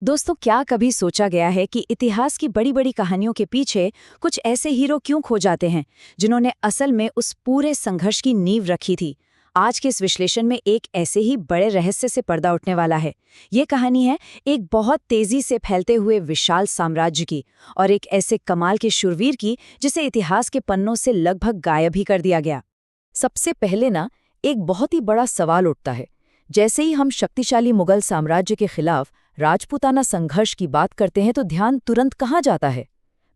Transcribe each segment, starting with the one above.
दोस्तों, क्या कभी सोचा गया है कि इतिहास की बड़ी बड़ी कहानियों के पीछे कुछ ऐसे हीरो क्यों खो जाते हैं जिन्होंने असल में उस पूरे संघर्ष की नींव रखी थी। आज के इस विश्लेषण में एक ऐसे ही बड़े रहस्य से पर्दा उठने वाला है। ये कहानी है एक बहुत तेजी से फैलते हुए विशाल साम्राज्य की, और एक ऐसे कमाल के शूरवीर की जिसे इतिहास के पन्नों से लगभग गायब ही कर दिया गया। सबसे पहले ना, एक बहुत ही बड़ा सवाल उठता है। जैसे ही हम शक्तिशाली मुगल साम्राज्य के खिलाफ राजपूताना संघर्ष की बात करते हैं तो ध्यान तुरंत कहाँ जाता है?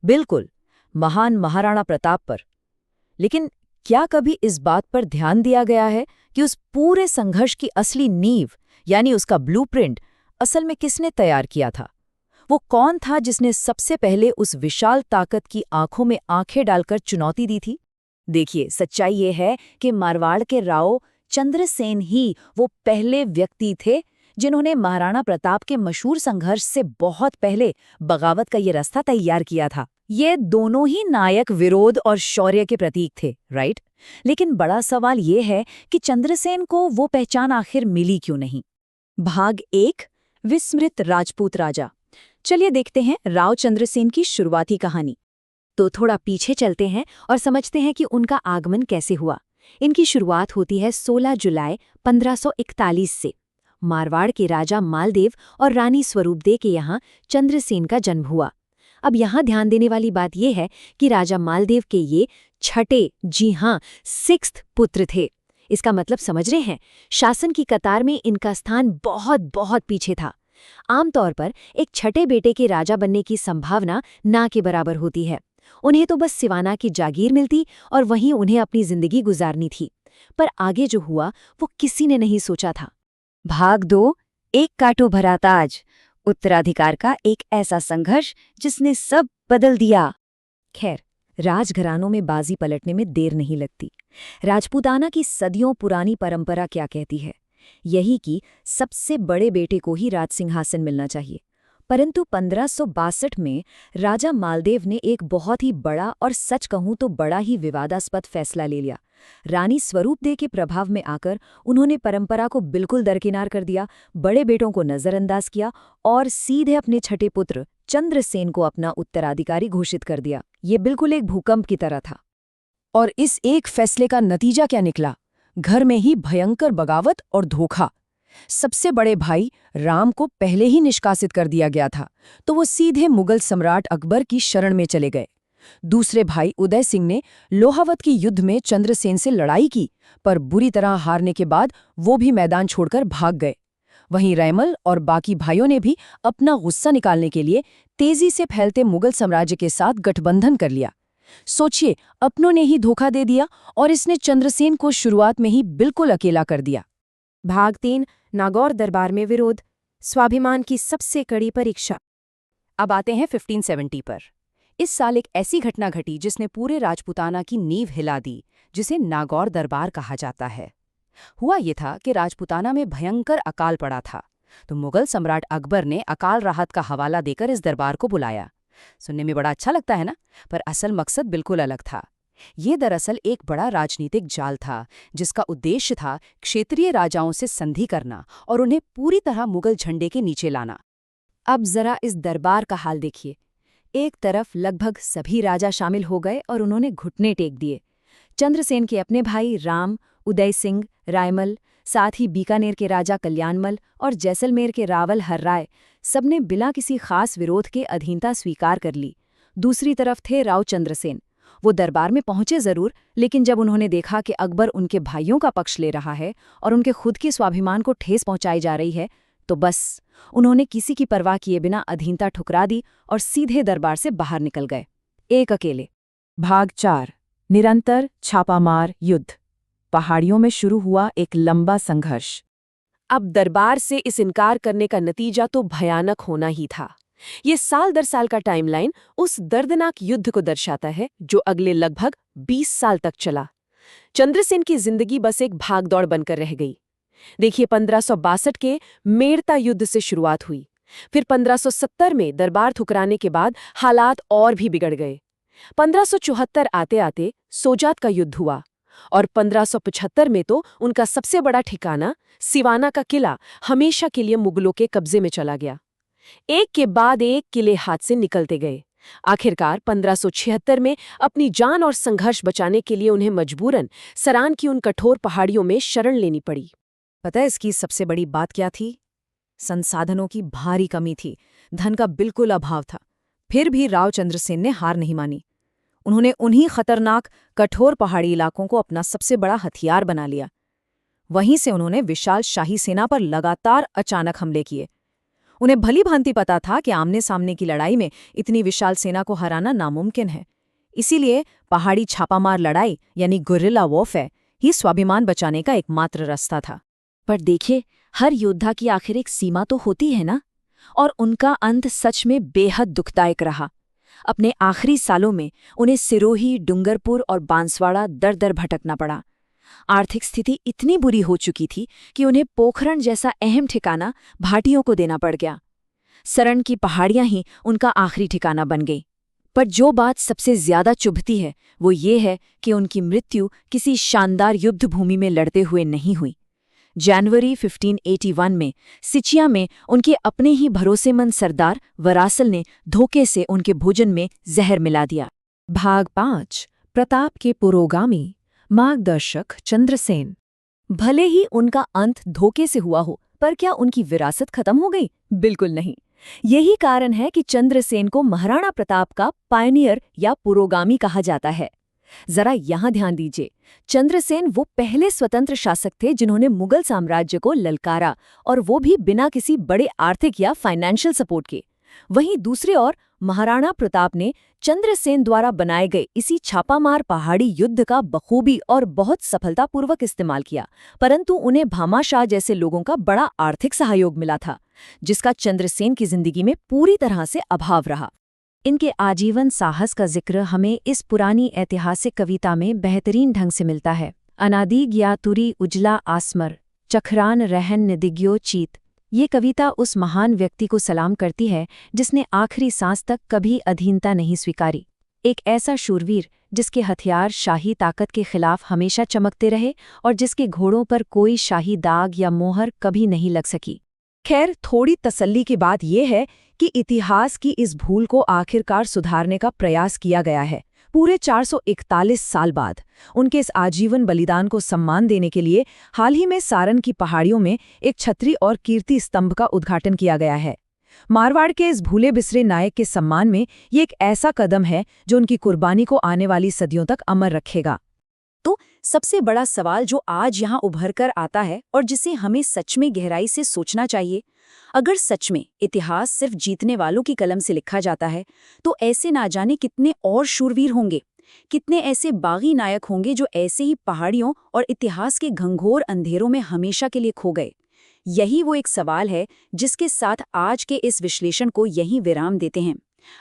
बिल्कुल, महान महाराणा प्रताप पर। लेकिन क्या कभी इस बात पर ध्यान दिया गया है कि उस पूरे संघर्ष की असली नींव, यानी उसका ब्लूप्रिंट, असल में किसने तैयार किया था? वो कौन था जिसने सबसे पहले उस विशाल ताकत की आंखों में आंखें डालकर चुनौती दी थी? देखिए, सच्चाई ये है कि मारवाड़ के राव चंद्रसेन ही वो पहले व्यक्ति थे जिन्होंने महाराणा प्रताप के मशहूर संघर्ष से बहुत पहले बगावत का ये रास्ता तैयार किया था। ये दोनों ही नायक विरोध और शौर्य के प्रतीक थे, राइट? लेकिन बड़ा सवाल ये है कि चंद्रसेन को वो पहचान आखिर मिली क्यों नहीं। भाग 1, विस्मृत राजपूत राजा। चलिए देखते हैं राव चंद्रसेन की शुरुआती कहानी। तो थोड़ा पीछे चलते हैं और समझते हैं कि उनका आगमन कैसे हुआ। इनकी शुरुआत होती है 16 जुलाई 1541 से। मारवाड़ के राजा मालदेव और रानी स्वरूपदेव के यहाँ चंद्रसेन का जन्म हुआ। अब यहाँ ध्यान देने वाली बात यह है कि राजा मालदेव के ये छठे, जी हाँ, 6th पुत्र थे। इसका मतलब समझ रहे हैं, शासन की कतार में इनका स्थान बहुत बहुत पीछे था। आमतौर पर एक छठे बेटे के राजा बनने की संभावना ना के बराबर होती है। उन्हें तो बस सिवाना की जागीर मिलती और वहीं उन्हें अपनी जिंदगी गुजारनी थी। पर आगे जो हुआ वो किसी ने नहीं सोचा था। भाग 2, एक कांटो भरा ताज। उत्तराधिकार का एक ऐसा संघर्ष जिसने सब बदल दिया। खैर, राजघरानों में बाजी पलटने में देर नहीं लगती। राजपूताना की सदियों पुरानी परंपरा क्या कहती है? यही कि सबसे बड़े बेटे को ही राजसिंहासन मिलना चाहिए। परंतु 1562 में राजा मालदेव ने एक बहुत ही बड़ा और सच कहूं तो बड़ा ही विवादास्पद फैसला ले लिया। रानी स्वरूपदेव के प्रभाव में आकर उन्होंने परंपरा को बिल्कुल दरकिनार कर दिया, बड़े बेटों को नजरअंदाज किया और सीधे अपने छठे पुत्र चंद्रसेन को अपना उत्तराधिकारी घोषित कर दिया। ये बिल्कुल एक भूकंप की तरह था। और इस एक फैसले का नतीजा क्या निकला? घर में ही भयंकर बगावत और धोखा। सबसे बड़े भाई राम को पहले ही निष्कासित कर दिया गया था, तो वो सीधे मुगल सम्राट अकबर की शरण में चले गए। दूसरे भाई उदय सिंह ने लोहावत की युद्ध में चंद्रसेन से लड़ाई की, पर बुरी तरह हारने के बाद वो भी मैदान छोड़कर भाग गए। वहीं रैमल और बाकी भाइयों ने भी अपना गुस्सा निकालने के लिए तेजी से फैलते मुगल साम्राज्य के साथ गठबंधन कर लिया। सोचिए, अपनों ने ही धोखा दे दिया और इसने चंद्रसेन को शुरुआत में ही बिल्कुल अकेला कर दिया। भाग 3, नागौर दरबार में विरोध, स्वाभिमान की सबसे कड़ी परीक्षा। अब आते हैं 1570 पर। इस साल एक ऐसी घटना घटी जिसने पूरे राजपूताना की नींव हिला दी, जिसे नागौर दरबार कहा जाता है। हुआ ये था कि राजपूताना में भयंकर अकाल पड़ा था, तो मुगल सम्राट अकबर ने अकाल राहत का हवाला देकर इस दरबार को बुलाया। सुनने में बड़ा अच्छा लगता है ना, पर असल मकसद बिल्कुल अलग था। ये दरअसल एक बड़ा राजनीतिक जाल था, जिसका उद्देश्य था क्षेत्रीय राजाओं से संधि करना और उन्हें पूरी तरह मुगल झंडे के नीचे लाना। अब जरा इस दरबार का हाल देखिए। एक तरफ लगभग सभी राजा शामिल हो गए और उन्होंने घुटने टेक दिए। चंद्रसेन के अपने भाई राम, उदय सिंह, रायमल, साथ ही बीकानेर के राजा कल्याणमल और जैसलमेर के रावल हर्राय, सबने बिना किसी खास विरोध के अधीनता स्वीकार कर ली। दूसरी तरफ थे राव चंद्रसेन। वो दरबार में पहुंचे जरूर, लेकिन जब उन्होंने देखा कि अकबर उनके भाइयों का पक्ष ले रहा है और उनके खुद के स्वाभिमान को ठेस पहुंचाई जा रही है, तो बस उन्होंने किसी की परवाह किए बिना अधीनता ठुकरा दी और सीधे दरबार से बाहर निकल गए, एक अकेले। भाग 4, निरंतर छापामार युद्ध। पहाड़ियों में शुरू हुआ एक लंबा संघर्ष। अब दरबार से इस इनकार करने का नतीजा तो भयानक होना ही था। ये साल दर साल का टाइमलाइन उस दर्दनाक युद्ध को दर्शाता है जो अगले लगभग 20 साल तक चला। चंद्रसेन की जिंदगी बस एक भागदौड़ बनकर रह गई। देखिए, 1562 के मेड़ता युद्ध से शुरुआत हुई। फिर 1570 में दरबार ठुकराने के बाद हालात और भी बिगड़ गए। 1574 आते आते सोजात का युद्ध हुआ और 1575 में तो उनका सबसे बड़ा ठिकाना सिवाना का किला हमेशा के लिए मुगलों के कब्जे में चला गया। एक के बाद एक किले हाथ से निकलते गए। आखिरकार 1576 में अपनी जान और संघर्ष बचाने के लिए उन्हें मजबूरन सरान की उन कठोर पहाड़ियों में शरण लेनी पड़ी। पता है इसकी सबसे बड़ी बात क्या थी? संसाधनों की भारी कमी थी, धन का बिल्कुल अभाव था। फिर भी राव चंद्रसेन ने हार नहीं मानी। उन्होंने उन्हीं खतरनाक कठोर पहाड़ी इलाकों को अपना सबसे बड़ा हथियार बना लिया। वहीं से उन्होंने विशाल शाही सेना पर लगातार अचानक हमले किए। उन्हें भली भांति पता था कि आमने सामने की लड़ाई में इतनी विशाल सेना को हराना नामुमकिन है। इसीलिए पहाड़ी छापामार लड़ाई यानी गुर्रिला वॉरफेयर ही स्वाभिमान बचाने का एकमात्र रास्ता था। पर देखिए, हर योद्धा की आखिर एक सीमा तो होती है ना, और उनका अंत सच में बेहद दुखदायक रहा। अपने आखिरी सालों में उन्हें सिरोही, डूंगरपुर और बांसवाड़ा दर-दर भटकना पड़ा। आर्थिक स्थिति इतनी बुरी हो चुकी थी कि उन्हें पोखरण जैसा अहम ठिकाना भाटियों को देना पड़ गया। सरण की पहाड़ियां ही उनका आखिरी ठिकाना बन गई। पर जो बात सबसे ज्यादा चुभती है वो ये है कि उनकी मृत्यु किसी शानदार युद्ध भूमि में लड़ते हुए नहीं हुई। जनवरी 1581 में सिचिया में उनके अपने ही भरोसेमंद सरदार वरासल ने धोखे से उनके भोजन में जहर मिला दिया। भाग 5 प्रताप के पुरोगामी मार्गदर्शक चंद्रसेन। भले ही उनका अंत धोखे से हुआ हो, पर क्या उनकी विरासत खत्म हो गई? बिल्कुल नहीं। यही कारण है कि चंद्रसेन को महाराणा प्रताप का पायनियर या पुरोगामी कहा जाता है। जरा यहाँ ध्यान दीजिए, चंद्रसेन वो पहले स्वतंत्र शासक थे जिन्होंने मुगल साम्राज्य को ललकारा, और वो भी बिना किसी बड़े आर्थिक या फाइनेंशियल सपोर्ट के। वहीं दूसरी ओर महाराणा प्रताप ने चंद्रसेन द्वारा बनाए गए इसी छापामार पहाड़ी युद्ध का बखूबी और बहुत सफलतापूर्वक इस्तेमाल किया, परंतु उन्हें भामाशाह जैसे लोगों का बड़ा आर्थिक सहयोग मिला था, जिसका चंद्रसेन की जिंदगी में पूरी तरह से अभाव रहा। इनके आजीवन साहस का जिक्र हमें इस पुरानी ऐतिहासिक कविता में बेहतरीन ढंग से मिलता है। अनादि ज्ञातुरी उजला आसमर, चखरान रहन निदिग्यो चीत। ये कविता उस महान व्यक्ति को सलाम करती है जिसने आखिरी सांस तक कभी अधीनता नहीं स्वीकारी। एक ऐसा शूरवीर जिसके हथियार शाही ताकत के खिलाफ हमेशा चमकते रहे और जिसके घोड़ों पर कोई शाही दाग या मोहर कभी नहीं लग सकी। खैर, थोड़ी तसल्ली की बात यह है कि इतिहास की इस भूल को आखिरकार सुधारने का प्रयास किया गया है। पूरे 441 साल बाद उनके इस आजीवन बलिदान को सम्मान देने के लिए हाल ही में सारण की पहाड़ियों में एक छतरी और कीर्ति स्तंभ का उद्घाटन किया गया है। मारवाड़ के इस भूले बिसरे नायक के सम्मान में ये एक ऐसा कदम है जो उनकी कुर्बानी को आने वाली सदियों तक अमर रखेगा। तो सबसे बड़ा सवाल जो आज यहाँ उभर कर आता है और जिसे हमें सच में गहराई से सोचना चाहिए, अगर सच में इतिहास सिर्फ जीतने वालों की कलम से लिखा जाता है, तो ऐसे ना जाने कितने और शूरवीर होंगे, कितने ऐसे बागी नायक होंगे जो ऐसे ही पहाड़ियों और इतिहास के घंघोर अंधेरों में हमेशा के लिए खो गए। यही वो एक सवाल है जिसके साथ आज के इस विश्लेषण को यहीं विराम देते हैं।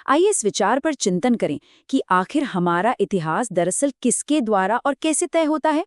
आइए इस विचार पर चिंतन करें कि आखिर हमारा इतिहास दरअसल किसके द्वारा और कैसे तय होता है।